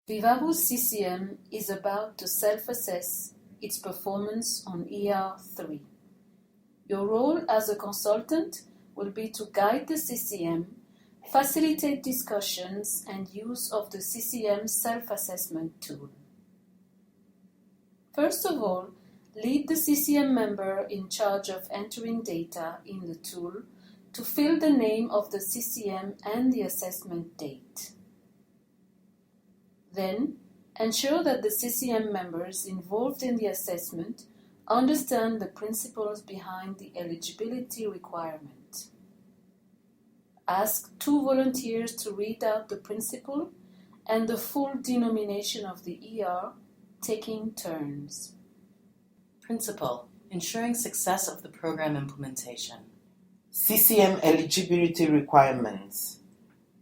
Vivavo's CCM is about to self-assess its performance on ER3. Your role as a consultant will be to guide the CCM, facilitate discussions and use of the CCM self-assessment tool. First of all, lead the CCM member in charge of entering data in the tool to fill the name of the CCM and the assessment date. Then, ensure that the CCM members involved in the assessment understand the principles behind the eligibility requirement. Ask 2 volunteers to read out the principle and the full denomination of the ER, taking turns. Principle: ensuring success of the program implementation. CCM eligibility requirements.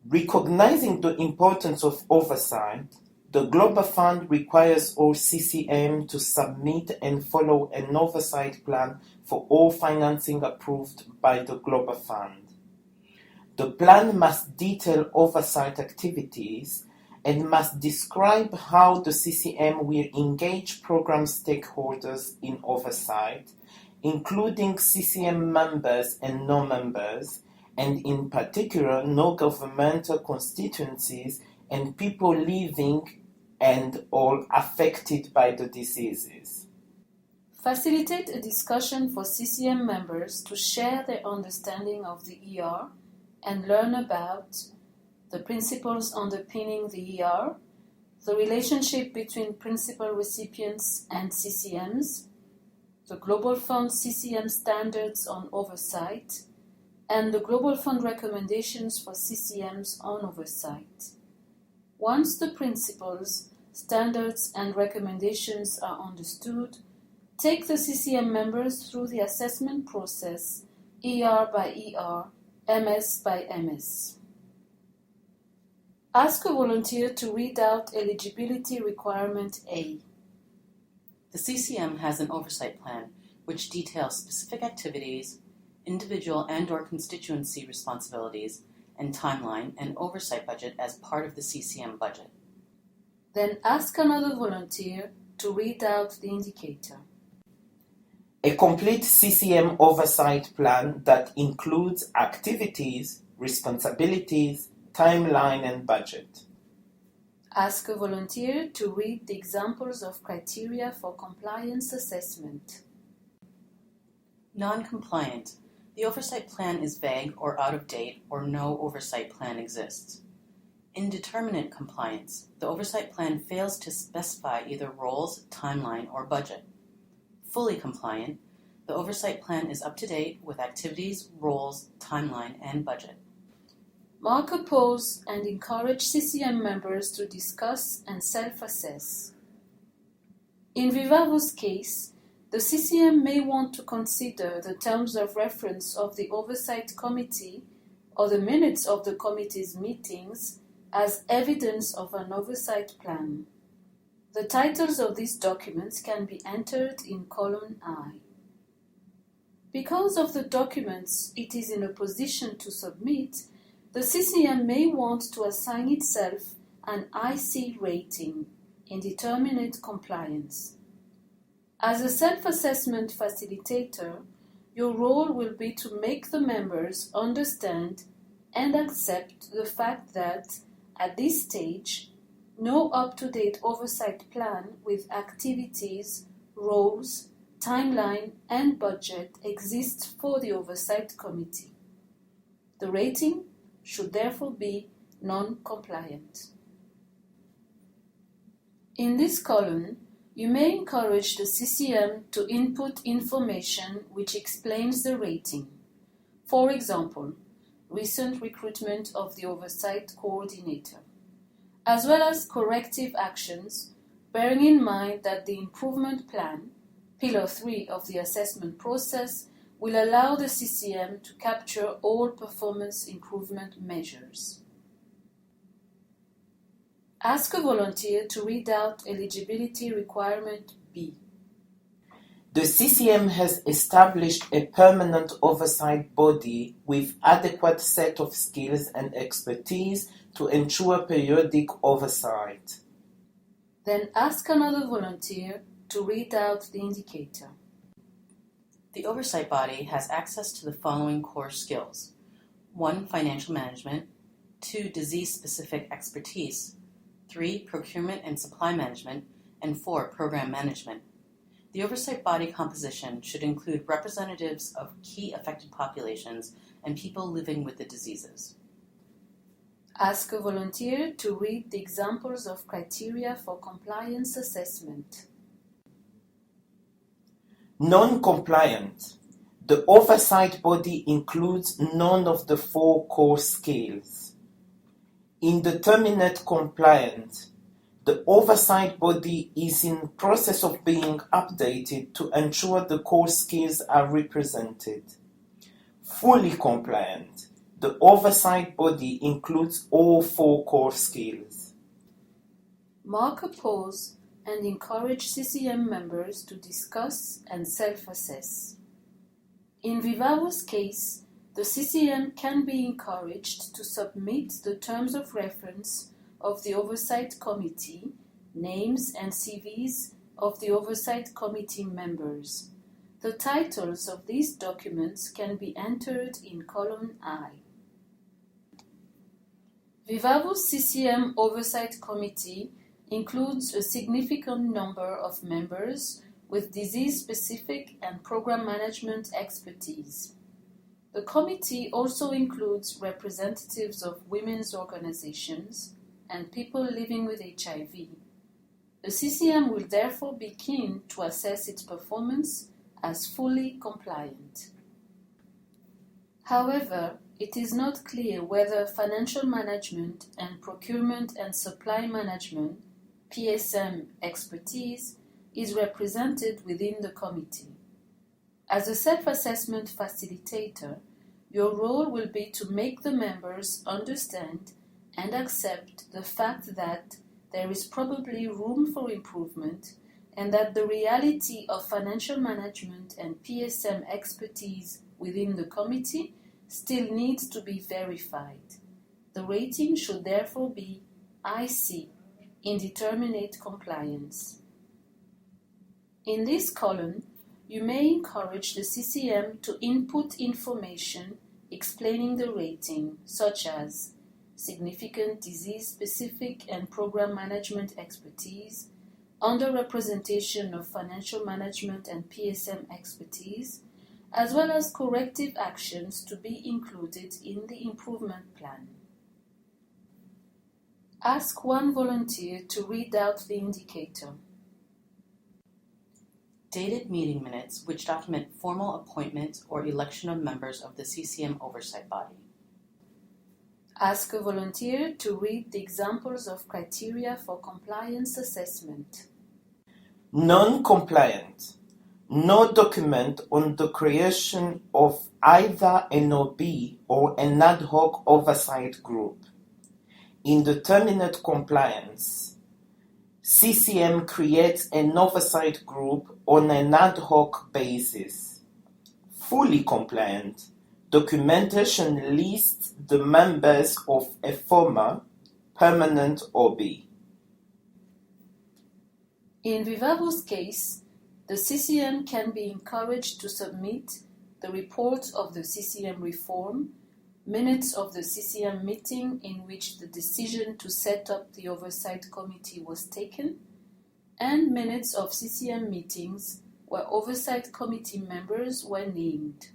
Recognizing the importance of oversight, the Global Fund requires all CCM to submit and follow an oversight plan for all financing approved by the Global Fund. The plan must detail oversight activities and must describe how the CCM will engage program stakeholders in oversight, including CCM members and non-members, and in particular non-governmental constituencies and people living and or affected by the diseases. Facilitate a discussion for CCM members to share their understanding of the ER and learn about the principles underpinning the ER, the relationship between principal recipients and CCMs, the Global Fund CCM standards on oversight, and the Global Fund recommendations for CCMs on oversight. Once the principles, standards, and recommendations are understood, take the CCM members through the assessment process, ER by ER, MS by MS. Ask a volunteer to read out Eligibility Requirement A. The CCM has an oversight plan which details specific activities, individual and/or constituency responsibilities, and timeline and oversight budget as part of the CCM budget. Then ask another volunteer to read out the indicator. A complete CCM oversight plan that includes activities, responsibilities, timeline, and budget. Ask a volunteer to read the examples of criteria for compliance assessment. Non-compliant. The oversight plan is vague or out of date, or no oversight plan exists. Indeterminate compliance. The oversight plan fails to specify either roles, timeline, or budget. Fully compliant. The oversight plan is up to date with activities, roles, timeline, and budget. Mark a pause and encourage CCM members to discuss and self-assess. In Vivavo's case, the CCM may want to consider the terms of reference of the Oversight Committee or the minutes of the committee's meetings as evidence of an oversight plan. The titles of these documents can be entered in column I. Because of the documents it is in a position to submit, the CCM may want to assign itself an IC rating, Indeterminate Compliance. As a self-assessment facilitator, your role will be to make the members understand and accept the fact that, at this stage, no up-to-date oversight plan with activities, roles, timeline, and budget exists for the Oversight Committee. The rating should therefore be non-compliant. In this column, you may encourage the CCM to input information which explains the rating. For example, recent recruitment of the Oversight Coordinator, as well as corrective actions, bearing in mind that the improvement plan, Pillar 3 of the assessment process, will allow the CCM to capture all performance improvement measures. Ask a volunteer to read out Eligibility Requirement B. The CCM has established a permanent oversight body with adequate set of skills and expertise to ensure periodic oversight. Then ask another volunteer to read out the indicator. The oversight body has access to the following core skills: 1. Financial management, 2. Disease-specific expertise, 3. Procurement and supply management, and 4. Program management. The oversight body composition should include representatives of key affected populations and people living with the diseases. Ask a volunteer to read the examples of criteria for compliance assessment. Non-compliant. The oversight body includes none of the 4 core scales. Indeterminate compliant. The oversight body is in process of being updated to ensure the core skills are represented. Fully compliant. The oversight body includes all 4 core skills. Mark a pause and encourage CCM members to discuss and self-assess. In Vivavo's case, the CCM can be encouraged to submit the terms of reference of the Oversight Committee, names and CVs of the Oversight Committee members. The titles of these documents can be entered in column I. Vivavo's CCM Oversight Committee includes a significant number of members with disease-specific and program management expertise. The committee also includes representatives of women's organizations and people living with HIV. The CCM will therefore be keen to assess its performance as fully compliant. However, it is not clear whether financial management and procurement and supply management (PSM) expertise is represented within the committee. As a self-assessment facilitator, your role will be to make the members understand and accept the fact that there is probably room for improvement and that the reality of financial management and PSM expertise within the committee still needs to be verified. The rating should therefore be IC, Indeterminate Compliance. In this column, you may encourage the CCM to input information explaining the rating, such as significant disease-specific and program management expertise, underrepresentation of financial management and PSM expertise, as well as corrective actions to be included in the improvement plan. Ask one volunteer to read out the indicator. Dated meeting minutes which document formal appointment or election of members of the CCM Oversight Body. Ask a volunteer to read the examples of criteria for compliance assessment. Non-compliant. No document on the creation of either an OB or an ad hoc oversight group. Indeterminate compliance. CCM creates an oversight group on an ad hoc basis. Fully compliant. Documentation lists the members of a former permanent OB. In Vivavo's case, the CCM can be encouraged to submit the report of the CCM reform, minutes of the CCM meeting in which the decision to set up the Oversight Committee was taken, and minutes of CCM meetings where Oversight Committee members were named.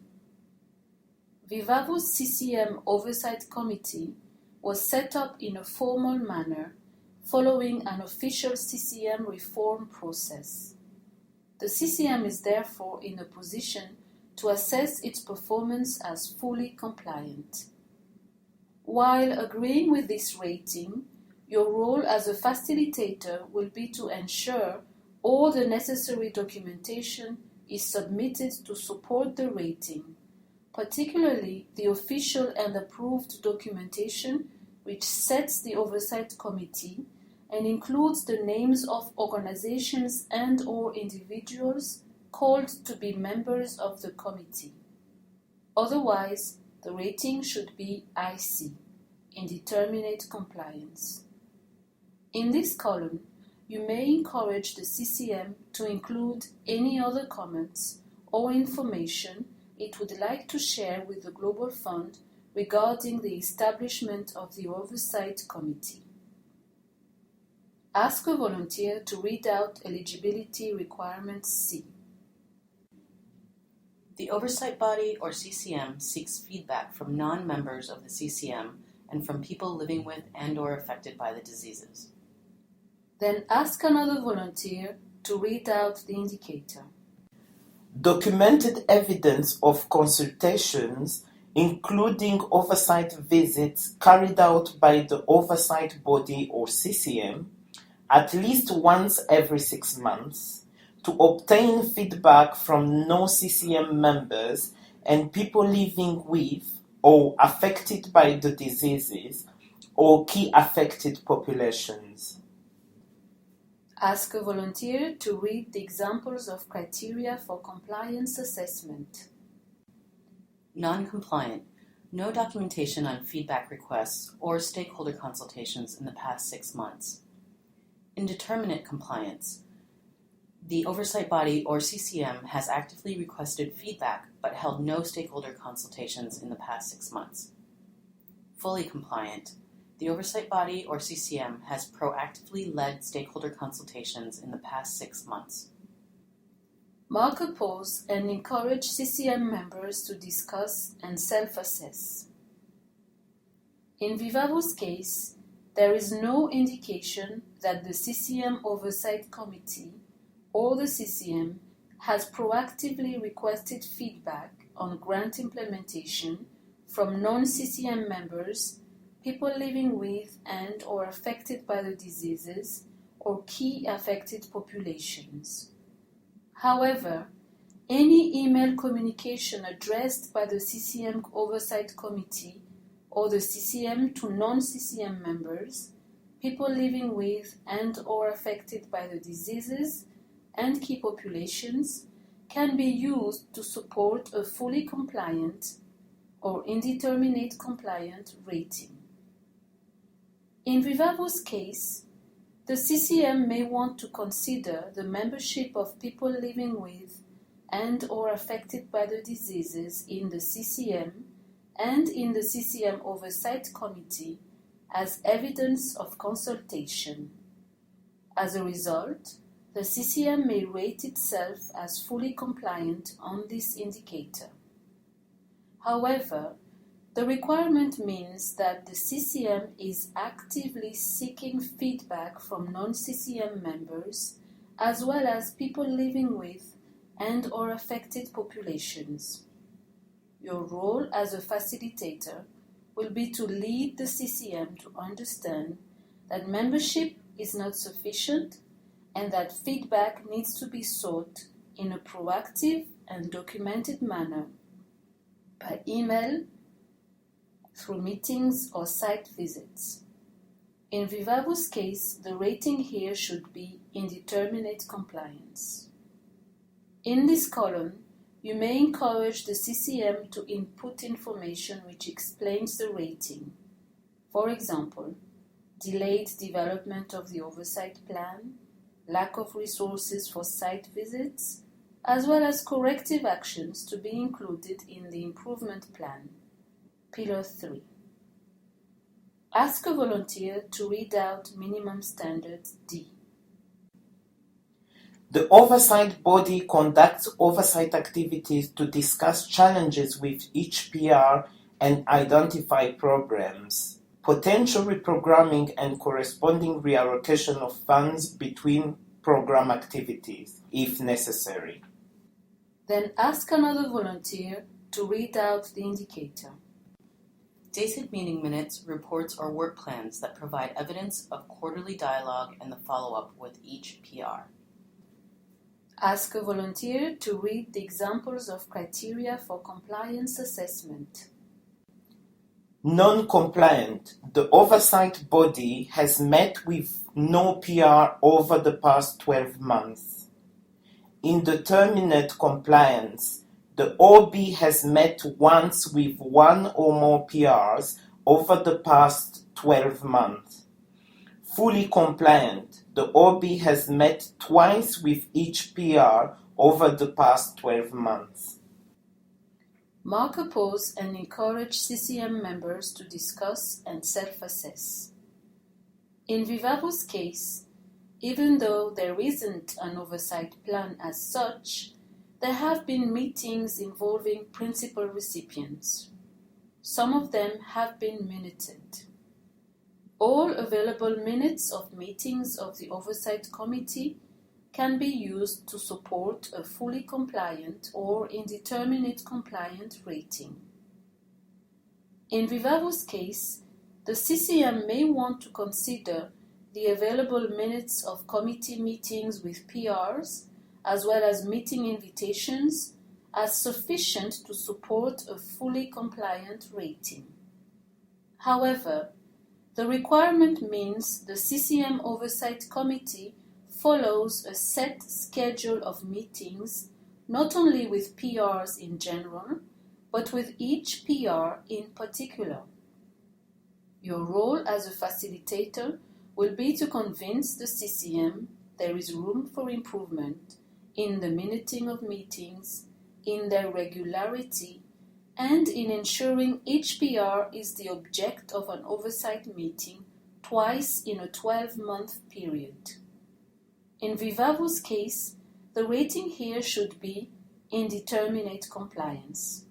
Vivavo's CCM Oversight Committee was set up in a formal manner following an official CCM reform process. The CCM is therefore in a position to assess its performance as fully compliant. While agreeing with this rating, your role as a facilitator will be to ensure all the necessary documentation is submitted to support the rating, particularly the official and approved documentation which sets the Oversight Committee and includes the names of organizations and/or individuals called to be members of the committee. Otherwise, the rating should be IC, Indeterminate Compliance. In this column, you may encourage the CCM to include any other comments or information it would like to share with the Global Fund regarding the establishment of the Oversight Committee. Ask a volunteer to read out Eligibility Requirement C. The oversight body or CCM seeks feedback from non-members of the CCM and from people living with and/or affected by the diseases. Then ask another volunteer to read out the indicator. Documented evidence of consultations, including oversight visits carried out by the oversight body or CCM, at least once every 6 months, to obtain feedback from non-CCM members and people living with or affected by the diseases or key affected populations. Ask a volunteer to read the examples of criteria for compliance assessment. Non-compliant, no documentation on feedback requests or stakeholder consultations in the past 6 months. Indeterminate compliance, the oversight body or CCM has actively requested feedback but held no stakeholder consultations in the past 6 months. Fully compliant, the oversight body or CCM has proactively led stakeholder consultations in the past 6 months. Mark a pause and encourage CCM members to discuss and self-assess. In Vivavo's case, there is no indication that the CCM Oversight Committee or the CCM has proactively requested feedback on grant implementation from non-CCM members, people living with and/or affected by the diseases, or key affected populations. However, any email communication addressed by the CCM Oversight Committee or the CCM to non-CCM members, people living with and/or affected by the diseases, and key populations can be used to support a fully compliant or indeterminate compliant rating. In Vivavo's case, the CCM may want to consider the membership of people living with and/or affected by the diseases in the CCM and in the CCM Oversight Committee as evidence of consultation. As a result, the CCM may rate itself as fully compliant on this indicator. However, the requirement means that the CCM is actively seeking feedback from non-CCM members as well as people living with and/or affected populations. Your role as a facilitator will be to lead the CCM to understand that membership is not sufficient and that feedback needs to be sought in a proactive and documented manner by email, through meetings or site visits. In Vivavo's case, the rating here should be indeterminate compliance. In this column, you may encourage the CCM to input information which explains the rating. For example, delayed development of the oversight plan, lack of resources for site visits, as well as corrective actions to be included in the improvement plan. Pillar 3. Ask a volunteer to read out minimum standard D. The oversight body conducts oversight activities to discuss challenges with each PR and identify programs, potential reprogramming and corresponding reallocation of funds between program activities, if necessary. Then ask another volunteer to read out the indicator. Dated meeting minutes, reports, or work plans that provide evidence of quarterly dialogue and the follow-up with each PR. Ask a volunteer to read the examples of criteria for compliance assessment. Non-compliant. The oversight body has met with no PR over the past 12 months. Indeterminate compliance. The OB has met once with one or more PRs over the past 12 months. Fully compliant. the OB has met twice with each PR over the past 12 months. Mark oppose and encourage CCM members to discuss and self-assess. In Vivavo's case, even though there isn't an oversight plan as such, there have been meetings involving principal recipients. Some of them have been minuted. All available minutes of meetings of the Oversight Committee can be used to support a fully compliant or indeterminate compliant rating. In Vivavo's case, the CCM may want to consider the available minutes of committee meetings with PRs, as well as meeting invitations, as sufficient to support a fully compliant rating. However, the requirement means the CCM Oversight Committee follows a set schedule of meetings, not only with PRs in general, but with each PR in particular. Your role as a facilitator will be to convince the CCM there is room for improvement in the minuting of meetings, in their regularity, and in ensuring each PR is the object of an oversight meeting twice in a 12-month period. In Vivavo's case, the rating here should be indeterminate compliance.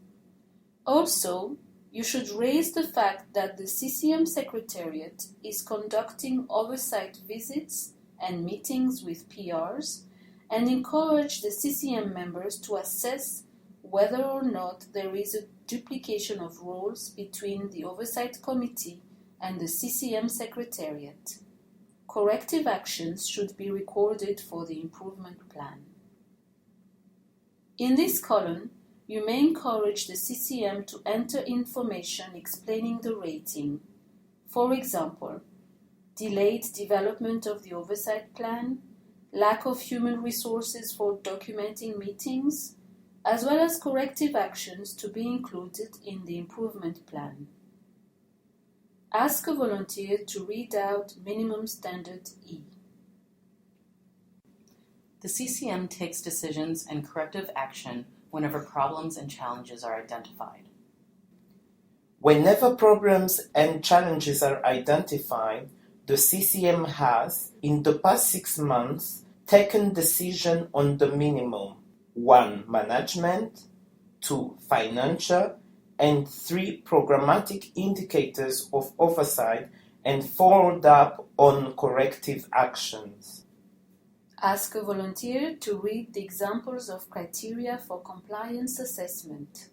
Also, you should raise the fact that the CCM Secretariat is conducting oversight visits and meetings with PRs and encourage the CCM members to assess whether or not there is a duplication of roles between the Oversight Committee and the CCM Secretariat. Corrective actions should be recorded for the improvement plan. In this column, you may encourage the CCM to enter information explaining the rating. For example, delayed development of the oversight plan, lack of human resources for documenting meetings, as well as corrective actions to be included in the improvement plan. Ask a volunteer to read out Minimum Standard E. The CCM takes decisions and corrective action whenever problems and challenges are identified. Whenever problems and challenges are identified, the CCM has, in the past 6 months, taken decision on the minimum 1. Management, 2. Financial, and 3. Programmatic indicators of oversight, and followed up on corrective actions. Ask a volunteer to read the examples of criteria for compliance assessment.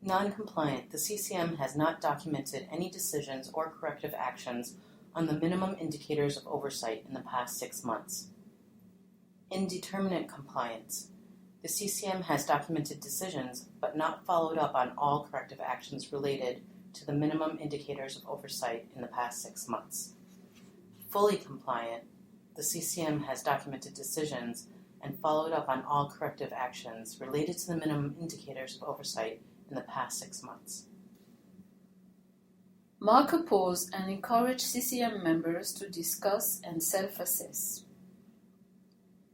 Non-compliant, the CCM has not documented any decisions or corrective actions on the minimum indicators of oversight in the past 6 months. Indeterminate compliance, the CCM has documented decisions but not followed up on all corrective actions related to the minimum indicators of oversight in the past 6 months. Fully compliant, the CCM has documented decisions and followed up on all corrective actions related to the minimum indicators of oversight in the past 6 months. Mark oppose and encourage CCM members to discuss and self-assess.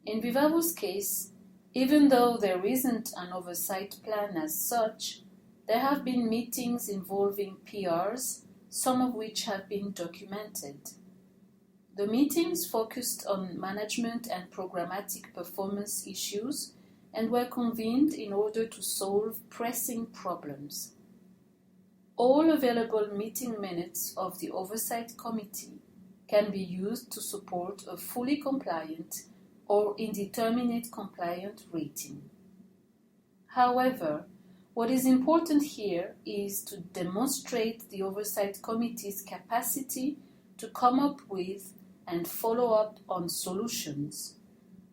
In Vivavo's case, even though there isn't an oversight plan as such, there have been meetings involving PRs, some of which have been documented. The meetings focused on management and programmatic performance issues and were convened in order to solve pressing problems. All available meeting minutes of the Oversight Committee can be used to support a fully compliant or indeterminate compliant rating. However, what is important here is to demonstrate the Oversight Committee's capacity to come up with and follow up on solutions.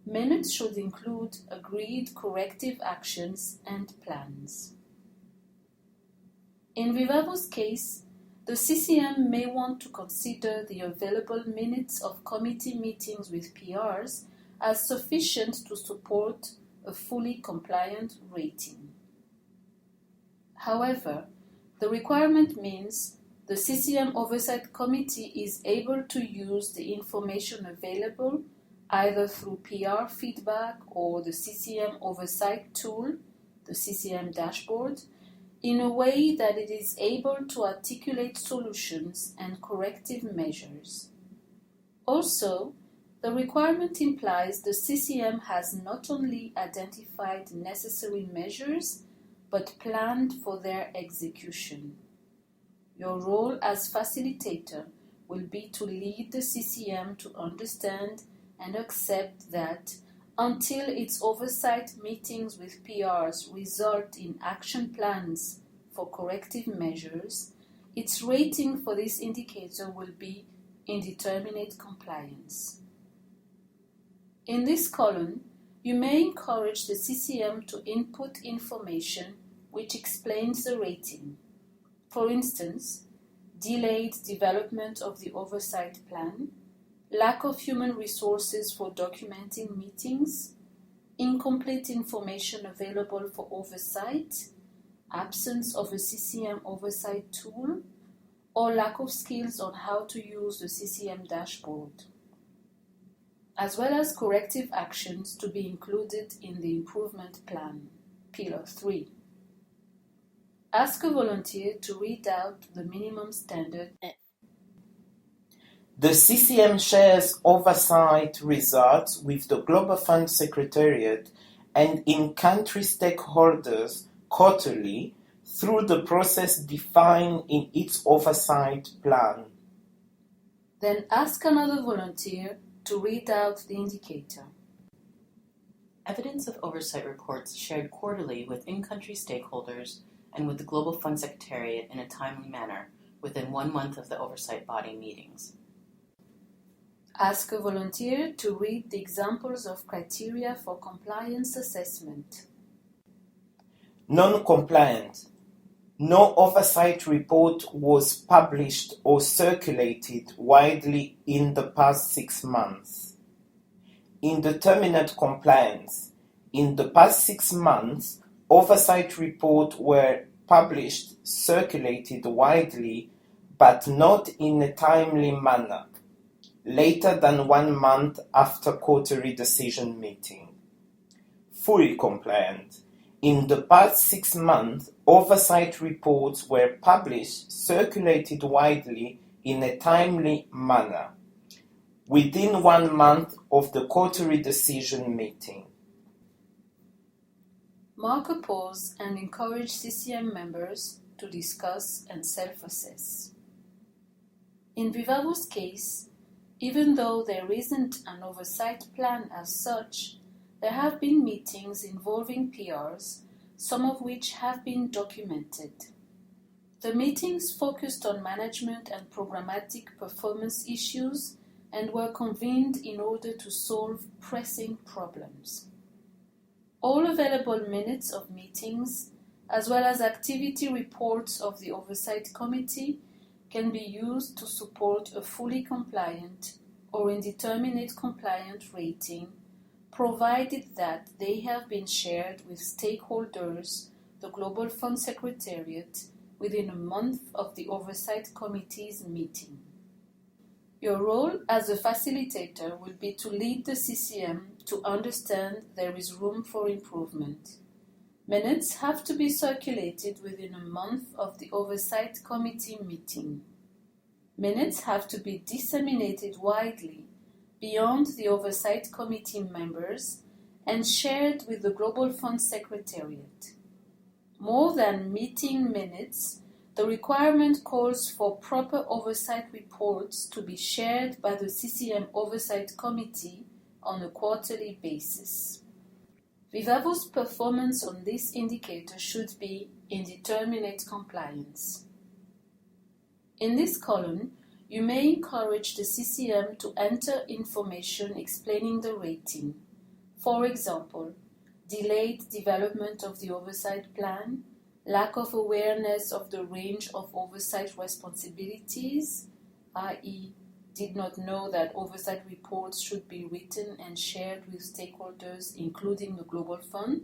Minutes should include agreed corrective actions and plans. In Vivavo's case, the CCM may want to consider the available minutes of committee meetings with PRs as sufficient to support a fully compliant rating. However, the requirement means the CCM Oversight Committee is able to use the information available either through PR feedback or the CCM Oversight tool, the CCM dashboard, in a way that it is able to articulate solutions and corrective measures. Also, the requirement implies the CCM has not only identified necessary measures, but planned for their execution. Your role as facilitator will be to lead the CCM to understand and accept that until its oversight meetings with PRs result in action plans for corrective measures, its rating for this indicator will be indeterminate compliance. In this column, you may encourage the CCM to input information which explains the rating. For instance, delayed development of the oversight plan, lack of human resources for documenting meetings, incomplete information available for oversight, absence of a CCM oversight tool, or lack of skills on how to use the CCM dashboard, as well as corrective actions to be included in the improvement plan, Pillar 3. Ask a volunteer to read out the minimum standard. The CCM shares oversight results with the Global Fund Secretariat and in-country stakeholders quarterly through the process defined in its oversight plan. Then ask another volunteer to read out the indicator. Evidence of oversight reports shared quarterly with in-country stakeholders and with the Global Fund Secretariat in a timely manner within 1 month of the oversight body meetings. Ask a volunteer to read the examples of criteria for compliance assessment. Non-compliant. No oversight report was published or circulated widely in the past 6 months. Indeterminate compliance. In the past 6 months, oversight reports were published, circulated widely, but not in a timely manner, later than 1 month after quarterly decision meeting. Fully compliant. In the past 6 months, oversight reports were published, circulated widely in a timely manner, within 1 month of the quarterly decision meeting. Mark a pause and encourage CCM members to discuss and self-assess. In Vivavo's case, even though there isn't an oversight plan as such, there have been meetings involving PRs, some of which have been documented. The meetings focused on management and programmatic performance issues and were convened in order to solve pressing problems. All available minutes of meetings, as well as activity reports of the Oversight Committee, can be used to support a fully compliant or indeterminate compliant rating, provided that they have been shared with stakeholders, the Global Fund Secretariat, within a month of the Oversight Committee's meeting. Your role as a facilitator will be to lead the CCM to understand there is room for improvement. Minutes have to be circulated within a month of the Oversight Committee meeting. Minutes have to be disseminated widely beyond the Oversight Committee members and shared with the Global Fund Secretariat. More than meeting minutes, the requirement calls for proper oversight reports to be shared by the CCM Oversight Committee on a quarterly basis. Vivavo's performance on this indicator should be indeterminate compliance. In this column, you may encourage the CCM to enter information explaining the rating. For example, delayed development of the oversight plan, lack of awareness of the range of oversight responsibilities, i.e., did not know that oversight reports should be written and shared with stakeholders, including the Global Fund,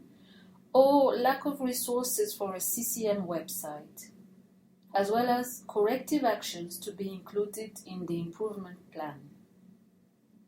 or lack of resources for a CCM website. as well as corrective actions to be included in the improvement plan.